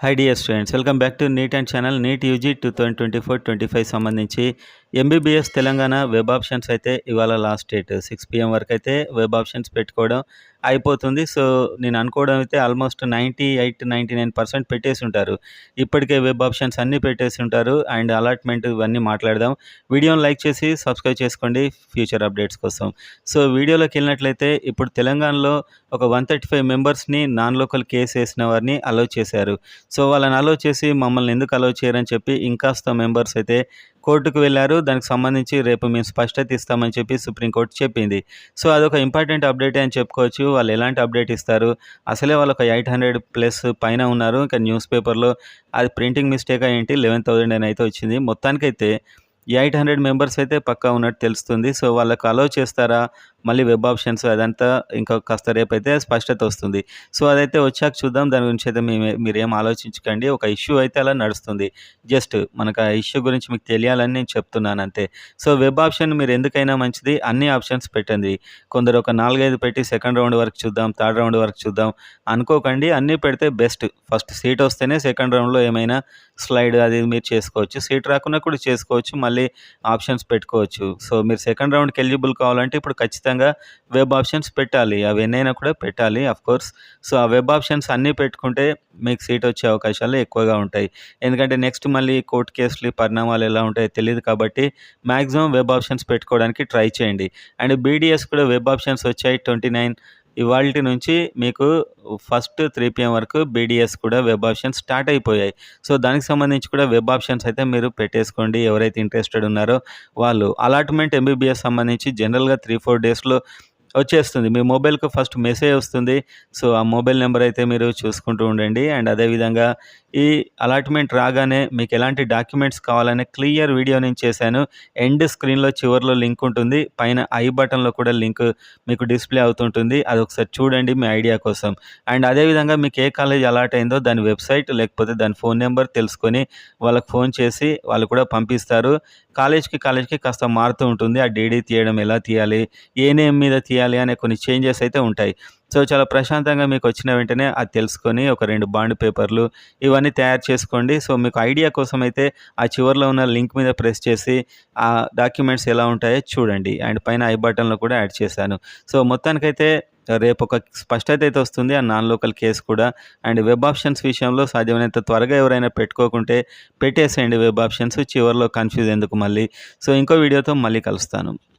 High dear students, welcome back to NEET and channel. NEET UG 2024-25 సంబంధించి MBBS Telangana web options అయితే ఇవాళ last date 6 PM వరకు అయితే web options పెట్టుకోవడం అయిపోతుంది. సో నేను అనుకోవడం అయితే ఆల్మోస్ట్ 98-99% పెట్టేసి ఉంటారు. ఇప్పటికే వెబ్ ఆప్షన్స్ అన్నీ పెట్టేసి ఉంటారు. అండ్ అలాట్మెంట్ ఇవన్నీ మాట్లాడదాం. వీడియోని లైక్ చేసి సబ్స్క్రైబ్ చేసుకోండి ఫ్యూచర్ అప్డేట్స్ కోసం. సో వీడియోలోకి వెళ్ళినట్లయితే ఇప్పుడు తెలంగాణలో ఒక 135 మెంబర్స్ని నాన్ లోకల్ కేసు వేసిన వారిని అలౌ చేశారు. సో వాళ్ళని అలౌ చేసి మమ్మల్ని ఎందుకు అలౌ చేయరని చెప్పి ఇంకాస్త మెంబర్స్ అయితే కోర్టుకు వెళ్ళారు. దానికి సంబంధించి రేపు మేము స్పష్టత ఇస్తామని చెప్పి సుప్రీంకోర్టు చెప్పింది. సో అదొక ఇంపార్టెంట్ అప్డేట్ అని చెప్పుకోవచ్చు. వాళ్ళు ఎలాంటి అప్డేట్ ఇస్తారు, అసలే వాళ్ళు ఒక 800+ పైన ఉన్నారు. ఇంకా న్యూస్ పేపర్లో అది ప్రింటింగ్ మిస్టేక్ ఏంటి 11,000 అని అయితే వచ్చింది. మొత్తానికైతే 800 మెంబర్స్ అయితే పక్కా ఉన్నట్టు తెలుస్తుంది. సో వాళ్ళకు అలౌ చేస్తారా, మళ్ళీ వెబ్ ఆప్షన్స్ అదంతా ఇంకా కాస్త రేపైతే స్పష్టత వస్తుంది. సో అదైతే వచ్చాక చూద్దాం. దాని గురించి అయితే మీరేం ఆలోచించకండి. ఒక ఇష్యూ అయితే అలా నడుస్తుంది. జస్ట్ మనకు ఆ ఇష్యూ గురించి మీకు తెలియాలని నేను చెప్తున్నాను అంతే. సో వెబ్ ఆప్షన్ మీరు ఎందుకైనా మంచిది, అన్ని ఆప్షన్స్ పెట్టండి. కొందరు ఒక 4-5 పెట్టి సెకండ్ రౌండ్ వరకు చూద్దాం, థర్డ్ రౌండ్ వరకు చూద్దాం అనుకోకండి. అన్నీ పెడితే బెస్ట్. ఫస్ట్ సీట్ వస్తేనే సెకండ్ రౌండ్లో ఏమైనా స్లైడ్ అది మీరు చేసుకోవచ్చు. సీట్ రాకుండా కూడా చేసుకోవచ్చు, మళ్ళీ ఆప్షన్స్ పెట్టుకోవచ్చు. సో మీరు సెకండ్ రౌండ్కి ఎలిజిబుల్ కావాలంటే ఇప్పుడు ఖచ్చితంగా వెబ్ ఆప్షన్స్ పెట్టాలి. అవి ఎన్నైనా కూడా పెట్టాలి కోర్స్. సో ఆ వెబ్ ఆప్షన్స్ అన్నీ పెట్టుకుంటే మీకు సీట్ వచ్చే అవకాశాలు ఎక్కువగా ఉంటాయి. ఎందుకంటే నెక్స్ట్ మళ్ళీ కోర్టు కేసులు పరిణామాలు ఎలా ఉంటాయో తెలియదు కాబట్టి మ్యాక్సిమం వెబ్ ఆప్షన్స్ పెట్టుకోవడానికి ట్రై చేయండి. అండ్ బీడీఎస్ కూడా వెబ్ ఆప్షన్స్ వచ్చాయి 29 ఇవాల్టి నుంచి మీకు ఫస్ట్ 3 PM వరకు బీడీఎస్ కూడా వెబ్ ఆప్షన్స్ స్టార్ట్ అయిపోయాయి. సో దానికి సంబంధించి కూడా వెబ్ ఆప్షన్స్ అయితే మీరు పెట్టేసుకోండి. ఎవరైతే ఇంట్రెస్టెడ్ ఉన్నారో వాళ్ళు. అలాట్మెంట్ ఎంబీబీఎస్ సంబంధించి జనరల్గా 3-4 డేస్లో వచ్చేస్తుంది. మీ మొబైల్కి ఫస్ట్ మెసేజ్ వస్తుంది. సో ఆ మొబైల్ నెంబర్ అయితే మీరు చూసుకుంటూ ఉండండి. అండ్ అదేవిధంగా ఈ అలాట్మెంట్ రాగానే మీకు ఎలాంటి డాక్యుమెంట్స్ కావాలనే క్లియర్ వీడియో నేను చేశాను. ఎండ్ స్క్రీన్లో చివరిలో లింక్ ఉంటుంది. పైన ఐ బటన్లో కూడా లింక్ మీకు డిస్ప్లే అవుతుంటుంది. అది ఒకసారి చూడండి మీ ఐడియా కోసం. అండ్ అదేవిధంగా మీకు ఏ కాలేజ్ అలాట్ అయిందో దాని వెబ్సైట్ లేకపోతే దాని ఫోన్ నెంబర్ తెలుసుకొని వాళ్ళకి ఫోన్ చేసి వాళ్ళు కూడా పంపిస్తారు. కాలేజ్కి కాస్త మారుతూ ఉంటుంది. ఆ డీడీ తీయడం ఎలా తీయాలి, ఏ నేమ్ మీద తీయాలి అనే కొన్ని చేంజెస్ అయితే ఉంటాయి. సో చాలా ప్రశాంతంగా మీకు వచ్చిన వెంటనే అది తెలుసుకొని ఒక 2 బాండ్ పేపర్లు ఇవన్నీ తయారు చేసుకోండి. సో మీకు ఐడియా కోసం అయితే ఆ చివరిలో ఉన్న లింక్ మీద ప్రెస్ చేసి ఆ డాక్యుమెంట్స్ ఎలా ఉంటాయో చూడండి. అండ్ పైన ఐ బటన్లో కూడా యాడ్ చేశాను. సో మొత్తానికైతే రేపు ఒక స్పష్టత అయితే వస్తుంది ఆ నాన్ లోకల్ కేసు కూడా. అండ్ వెబ్ ఆప్షన్స్ విషయంలో సాధ్యమైనంత త్వరగా ఎవరైనా పెట్టుకోకుంటే పెట్టేసేయండి వెబ్ ఆప్షన్స్. చివరిలో కన్ఫ్యూజ్ ఎందుకు మళ్ళీ. సో ఇంకో వీడియోతో మళ్ళీ కలుస్తాను.